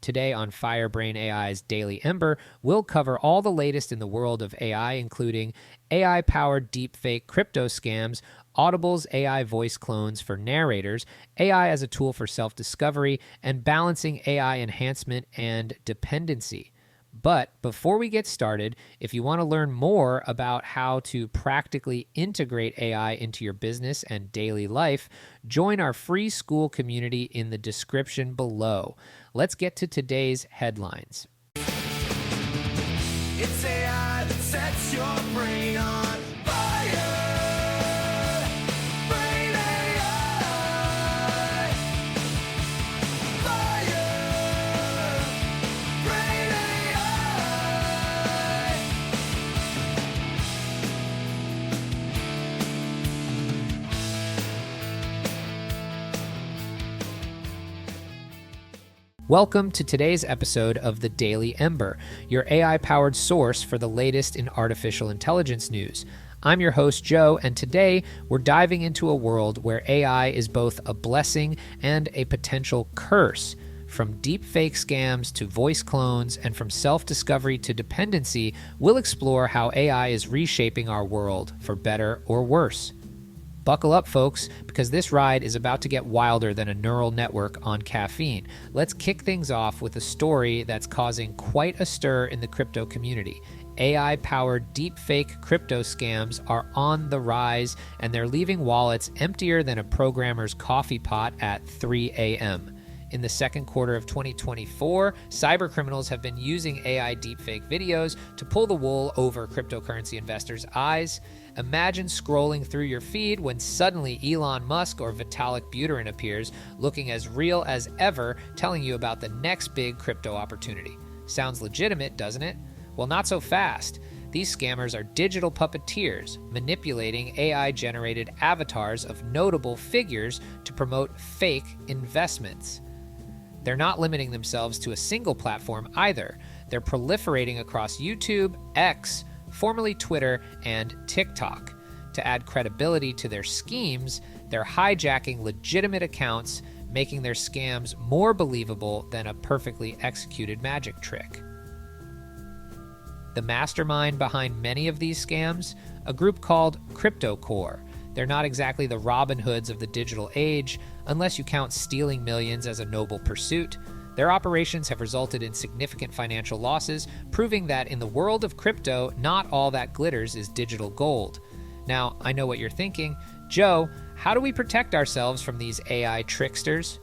Today on Firebrain AI's Daily Ember, we'll cover all the latest in the world of AI, including AI-powered deepfake crypto scams, Audible's AI voice clones for narrators, AI as a tool for self-discovery, and balancing AI enhancement and dependency. But before we get started, if you want to learn more about how to practically integrate AI into your business and daily life, join our free school community in the description below. Let's get to today's headlines. It's AI that sets your brain on fire. Brain AI. Fire. Brain AI. Welcome to today's episode of the Daily Ember, your AI-powered source for the latest in artificial intelligence news. I'm your host, Joe, and today we're diving into a world where AI is both a blessing and a potential curse. From deepfake scams to voice clones and from self-discovery to dependency, we'll explore how AI is reshaping our world for better or worse. Buckle up, folks, because this ride is about to get wilder than a neural network on caffeine. Let's kick things off with a story that's causing quite a stir in the crypto community. AI-powered deepfake crypto scams are on the rise, and they're leaving wallets emptier than a programmer's coffee pot at 3 a.m. In the second quarter of 2024, cybercriminals have been using AI deepfake videos to pull the wool over cryptocurrency investors' eyes. Imagine scrolling through your feed when suddenly Elon Musk or Vitalik Buterin appears, looking as real as ever, telling you about the next big crypto opportunity. Sounds legitimate, doesn't it? Well, not so fast. These scammers are digital puppeteers, manipulating AI-generated avatars of notable figures to promote fake investments. They're not limiting themselves to a single platform either. They're proliferating across YouTube, X, formerly Twitter, and TikTok. To add credibility to their schemes, they're hijacking legitimate accounts, making their scams more believable than a perfectly executed magic trick. The mastermind behind many of these scams, a group called CryptoCore. They're not exactly the Robin Hoods of the digital age, unless you count stealing millions as a noble pursuit. Their operations have resulted in significant financial losses, proving that in the world of crypto, not all that glitters is digital gold. Now, I know what you're thinking. Joe, how do we protect ourselves from these AI tricksters?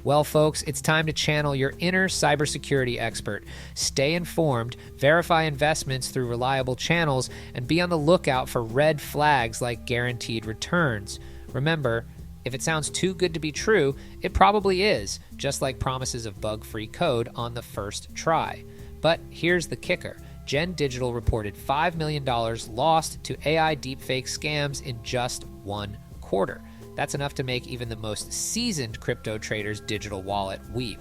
Well, folks, it's time to channel your inner cybersecurity expert. Stay informed, verify investments through reliable channels, and be on the lookout for red flags like guaranteed returns. Remember, if it sounds too good to be true, it probably is, just like promises of bug-free code on the first try. But here's the kicker. Gen Digital reported $5 million lost to AI deepfake scams in just one quarter. That's enough to make even the most seasoned crypto trader's digital wallet weep.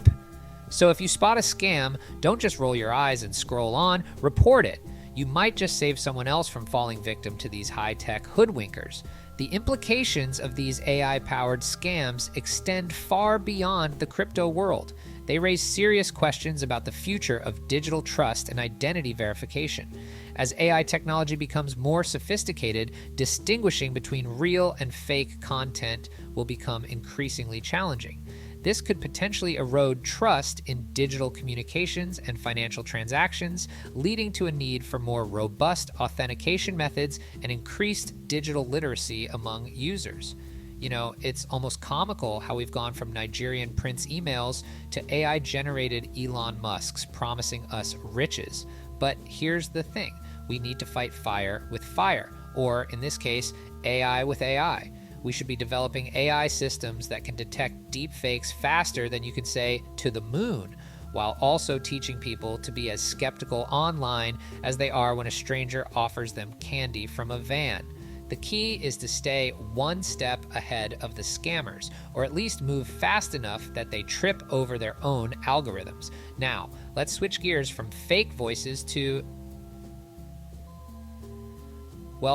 So if you spot a scam, don't just roll your eyes and scroll on, report it. You might just save someone else from falling victim to these high-tech hoodwinkers. The implications of these AI-powered scams extend far beyond the crypto world. They raise serious questions about the future of digital trust and identity verification. As AI technology becomes more sophisticated, distinguishing between real and fake content will become increasingly challenging. This could potentially erode trust in digital communications and financial transactions, leading to a need for more robust authentication methods and increased digital literacy among users. You know, it's almost comical how we've gone from Nigerian prince emails to AI-generated Elon Musks promising us riches. But here's the thing. We need to fight fire with fire, or in this case, AI with AI. We should be developing AI systems that can detect deepfakes faster than you can say to the moon, while also teaching people to be as skeptical online as they are when a stranger offers them candy from a van. The key is to stay one step ahead of the scammers, or at least move fast enough that they trip over their own algorithms. Now, let's switch gears from fake voices to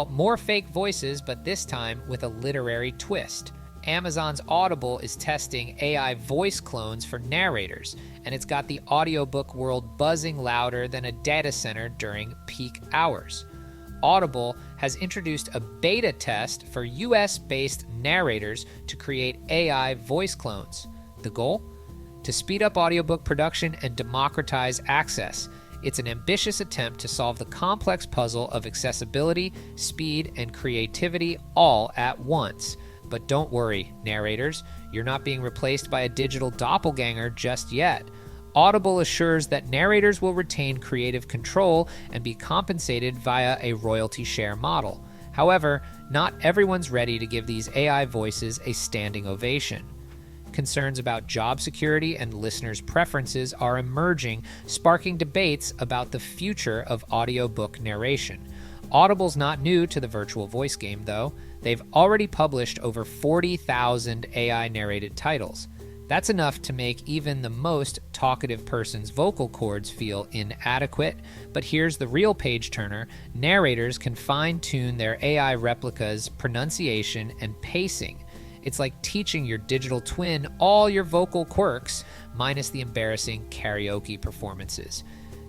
more fake voices, but this time with a literary twist. Amazon's Audible is testing AI voice clones for narrators, and it's got the audiobook world buzzing louder than a data center during peak hours. Audible has introduced a beta test for US-based narrators to create AI voice clones. The goal? To speed up audiobook production and democratize access. It's an ambitious attempt to solve the complex puzzle of accessibility, speed, and creativity all at once. But don't worry, narrators, you're not being replaced by a digital doppelganger just yet. Audible assures that narrators will retain creative control and be compensated via a royalty share model. However, not everyone's ready to give these AI voices a standing ovation. Concerns about job security and listeners' preferences are emerging, sparking debates about the future of audiobook narration. Audible's not new to the virtual voice game, though. They've already published over 40,000 AI-narrated titles. That's enough to make even the most talkative person's vocal cords feel inadequate. But here's the real page-turner. Narrators can fine-tune their AI replicas' pronunciation and pacing. It's like teaching your digital twin all your vocal quirks, minus the embarrassing karaoke performances.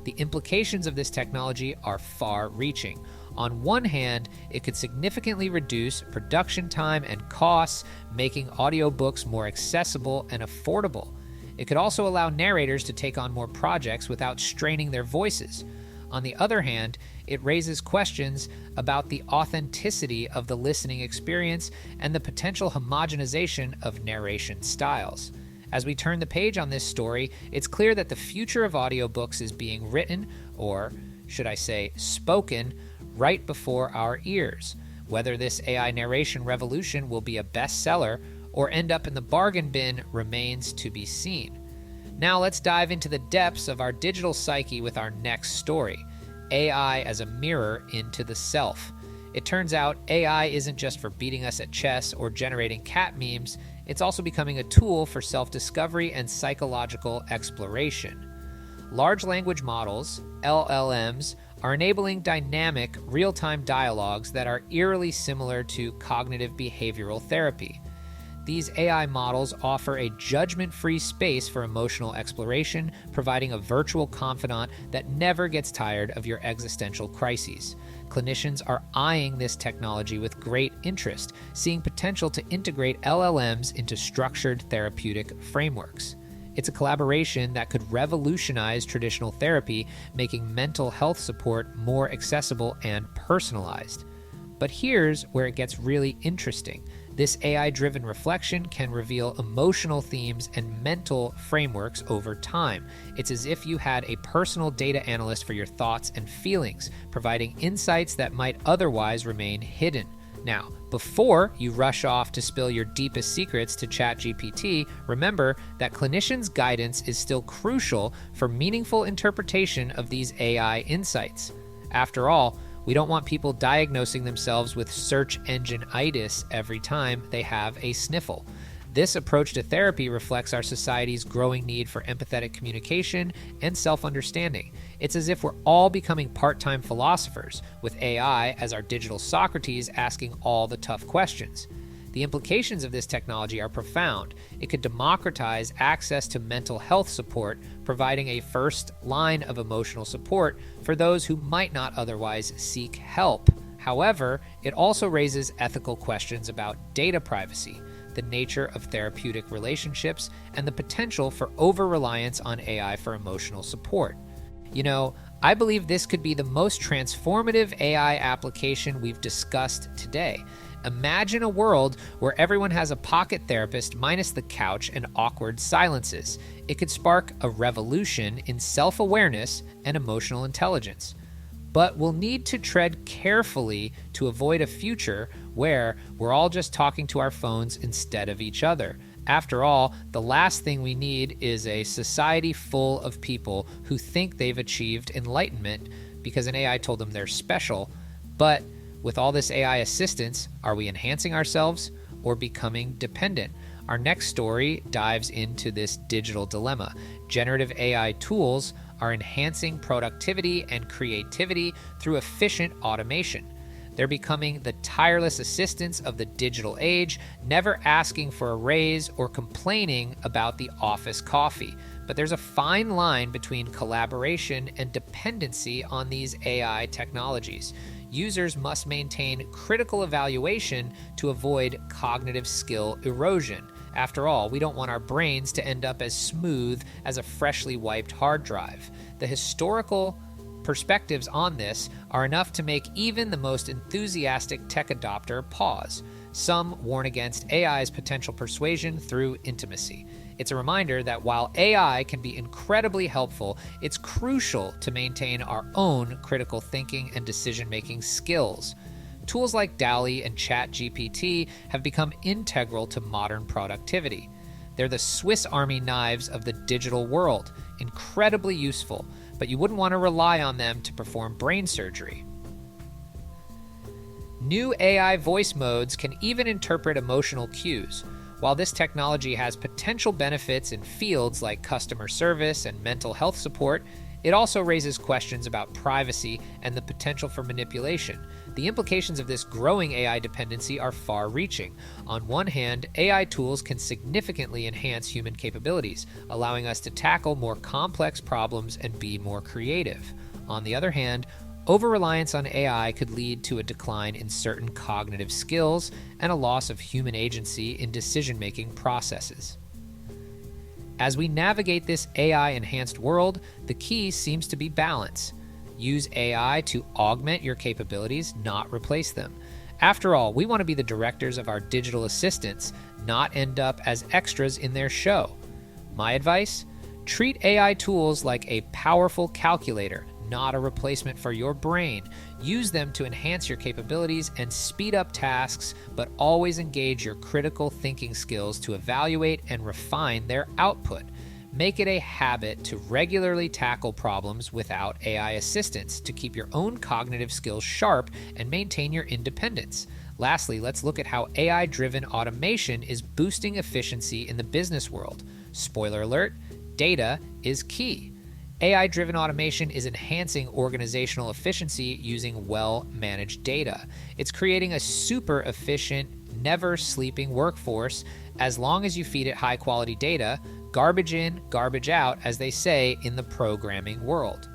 The implications of this technology are far-reaching. On one hand, it could significantly reduce production time and costs, making audiobooks more accessible and affordable. It could also allow narrators to take on more projects without straining their voices. On the other hand, it raises questions about the authenticity of the listening experience and the potential homogenization of narration styles. As we turn the page on this story, it's clear that the future of audiobooks is being written, or should I say spoken, right before our ears. Whether this AI narration revolution will be a bestseller or end up in the bargain bin remains to be seen. Now let's dive into the depths of our digital psyche with our next story, AI as a mirror into the self. It turns out AI isn't just for beating us at chess or generating cat memes, it's also becoming a tool for self-discovery and psychological exploration. Large language models, LLMs, are enabling dynamic, real-time dialogues that are eerily similar to cognitive behavioral therapy. These AI models offer a judgment-free space for emotional exploration, providing a virtual confidant that never gets tired of your existential crises. Clinicians are eyeing this technology with great interest, seeing potential to integrate LLMs into structured therapeutic frameworks. It's a collaboration that could revolutionize traditional therapy, making mental health support more accessible and personalized. But here's where it gets really interesting. This AI-driven reflection can reveal emotional themes and mental frameworks over time. It's as if you had a personal data analyst for your thoughts and feelings, providing insights that might otherwise remain hidden. Now, before you rush off to spill your deepest secrets to ChatGPT, remember that clinicians' guidance is still crucial for meaningful interpretation of these AI insights. After all, we don't want people diagnosing themselves with search engine-itis every time they have a sniffle. This approach to therapy reflects our society's growing need for empathetic communication and self-understanding. It's as if we're all becoming part-time philosophers, with AI as our digital Socrates asking all the tough questions. The implications of this technology are profound. It could democratize access to mental health support, providing a first line of emotional support for those who might not otherwise seek help. However, it also raises ethical questions about data privacy, the nature of therapeutic relationships, and the potential for over-reliance on AI for emotional support. You know, I believe this could be the most transformative AI application we've discussed today. Imagine a world where everyone has a pocket therapist minus the couch and awkward silences. It could spark a revolution in self-awareness and emotional intelligence. But we'll need to tread carefully to avoid a future where we're all just talking to our phones instead of each other. After all, the last thing we need is a society full of people who think they've achieved enlightenment because an AI told them they're special. But with all this AI assistance, are we enhancing ourselves or becoming dependent? Our next story dives into this digital dilemma. Generative AI tools are enhancing productivity and creativity through efficient automation. They're becoming the tireless assistants of the digital age, never asking for a raise or complaining about the office coffee. But there's a fine line between collaboration and dependency on these AI technologies. Users must maintain critical evaluation to avoid cognitive skill erosion. After all, we don't want our brains to end up as smooth as a freshly wiped hard drive. The historical perspectives on this are enough to make even the most enthusiastic tech adopter pause. Some warn against AI's potential persuasion through intimacy. It's a reminder that while AI can be incredibly helpful, it's crucial to maintain our own critical thinking and decision-making skills. Tools like DALL-E and ChatGPT have become integral to modern productivity. They're the Swiss Army knives of the digital world, incredibly useful, but you wouldn't want to rely on them to perform brain surgery. New AI voice modes can even interpret emotional cues. While this technology has potential benefits in fields like customer service and mental health support, it also raises questions about privacy and the potential for manipulation. The implications of this growing AI dependency are far-reaching. On one hand, AI tools can significantly enhance human capabilities, allowing us to tackle more complex problems and be more creative. On the other hand, over-reliance on AI could lead to a decline in certain cognitive skills and a loss of human agency in decision-making processes. As we navigate this AI-enhanced world, the key seems to be balance. Use AI to augment your capabilities, not replace them. After all, we want to be the directors of our digital assistants, not end up as extras in their show. My advice? Treat AI tools like a powerful calculator, not a replacement for your brain. Use them to enhance your capabilities and speed up tasks, but always engage your critical thinking skills to evaluate and refine their output. Make it a habit to regularly tackle problems without AI assistance to keep your own cognitive skills sharp and maintain your independence. Lastly, let's look at how AI-driven automation is boosting efficiency in the business world. Spoiler alert, data is key. AI-driven automation is enhancing organizational efficiency using well-managed data. It's creating a super efficient, never-sleeping workforce as long as you feed it high-quality data, garbage in, garbage out, as they say in the programming world.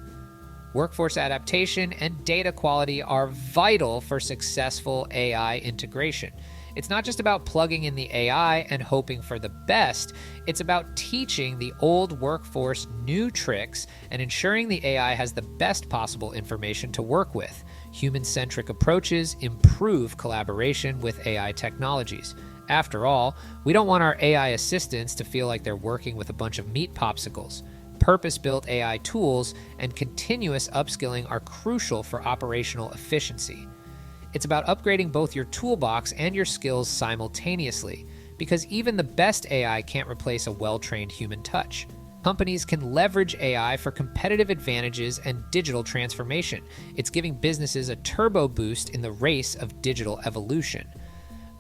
Workforce adaptation and data quality are vital for successful AI integration. It's not just about plugging in the AI and hoping for the best. It's about teaching the old workforce new tricks and ensuring the AI has the best possible information to work with. Human-centric approaches improve collaboration with AI technologies. After all, we don't want our AI assistants to feel like they're working with a bunch of meat popsicles. Purpose-built AI tools and continuous upskilling are crucial for operational efficiency. It's about upgrading both your toolbox and your skills simultaneously, because even the best AI can't replace a well-trained human touch. Companies can leverage AI for competitive advantages and digital transformation. It's giving businesses a turbo boost in the race of digital evolution.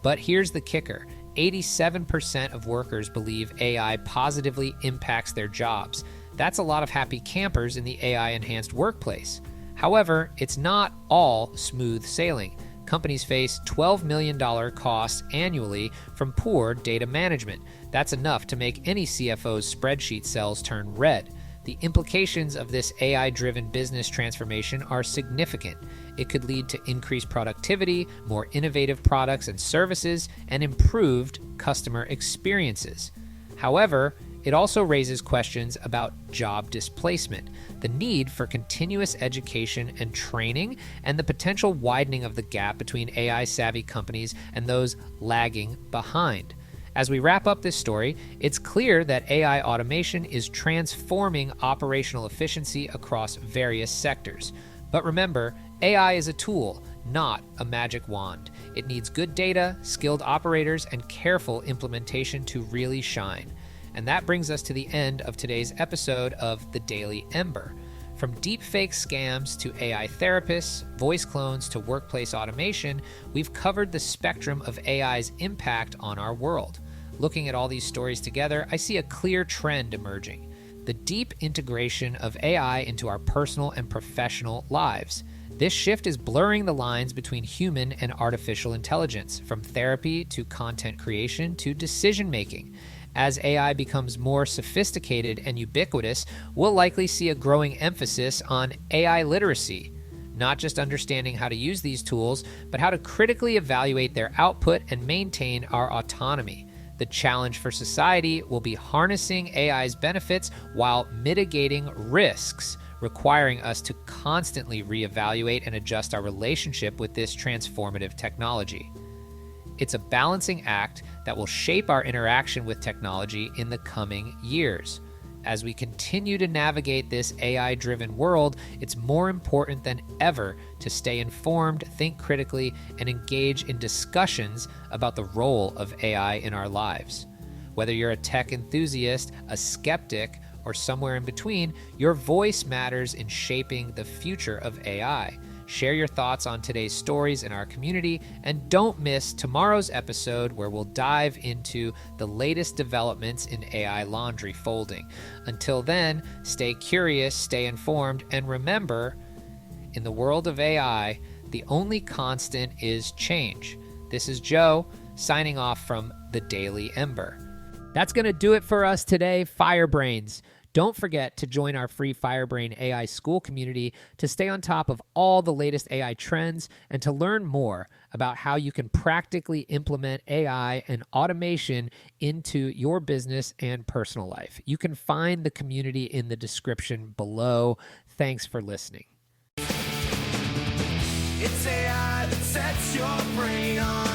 But here's the kicker. 87% of workers believe AI positively impacts their jobs. That's a lot of happy campers in the AI-enhanced workplace. However, it's not all smooth sailing. Companies face $12 million costs annually from poor data management. That's enough to make any CFO's spreadsheet cells turn red. The implications of this AI-driven business transformation are significant. It could lead to increased productivity, more innovative products and services, and improved customer experiences. However, it also raises questions about job displacement, the need for continuous education and training, and the potential widening of the gap between AI-savvy companies and those lagging behind. As we wrap up this story, it's clear that AI automation is transforming operational efficiency across various sectors. But remember, AI is a tool, not a magic wand. It needs good data, skilled operators, and careful implementation to really shine. And that brings us to the end of today's episode of the Daily Ember. From deepfake scams to AI therapists, voice clones to workplace automation, we've covered the spectrum of AI's impact on our world. Looking at all these stories together, I see a clear trend emerging: the deep integration of AI into our personal and professional lives. This shift is blurring the lines between human and artificial intelligence, from therapy to content creation to decision making. As AI becomes more sophisticated and ubiquitous, we'll likely see a growing emphasis on AI literacy, not just understanding how to use these tools, but how to critically evaluate their output and maintain our autonomy. The challenge for society will be harnessing AI's benefits while mitigating risks, requiring us to constantly reevaluate and adjust our relationship with this transformative technology. It's a balancing act that will shape our interaction with technology in the coming years. As we continue to navigate this AI-driven world, it's more important than ever to stay informed, think critically, and engage in discussions about the role of AI in our lives. Whether you're a tech enthusiast, a skeptic, or somewhere in between, your voice matters in shaping the future of AI. Share your thoughts on today's stories in our community, and don't miss tomorrow's episode where we'll dive into the latest developments in AI laundry folding. Until then, stay curious, stay informed, and remember, in the world of AI, the only constant is change. This is Joe, signing off from the Daily Ember. That's going to do it for us today, Firebrains. Don't forget to join our free Firebrain AI school community to stay on top of all the latest AI trends and to learn more about how you can practically implement AI and automation into your business and personal life. You can find the community in the description below. Thanks for listening. It's AI that sets your brain on.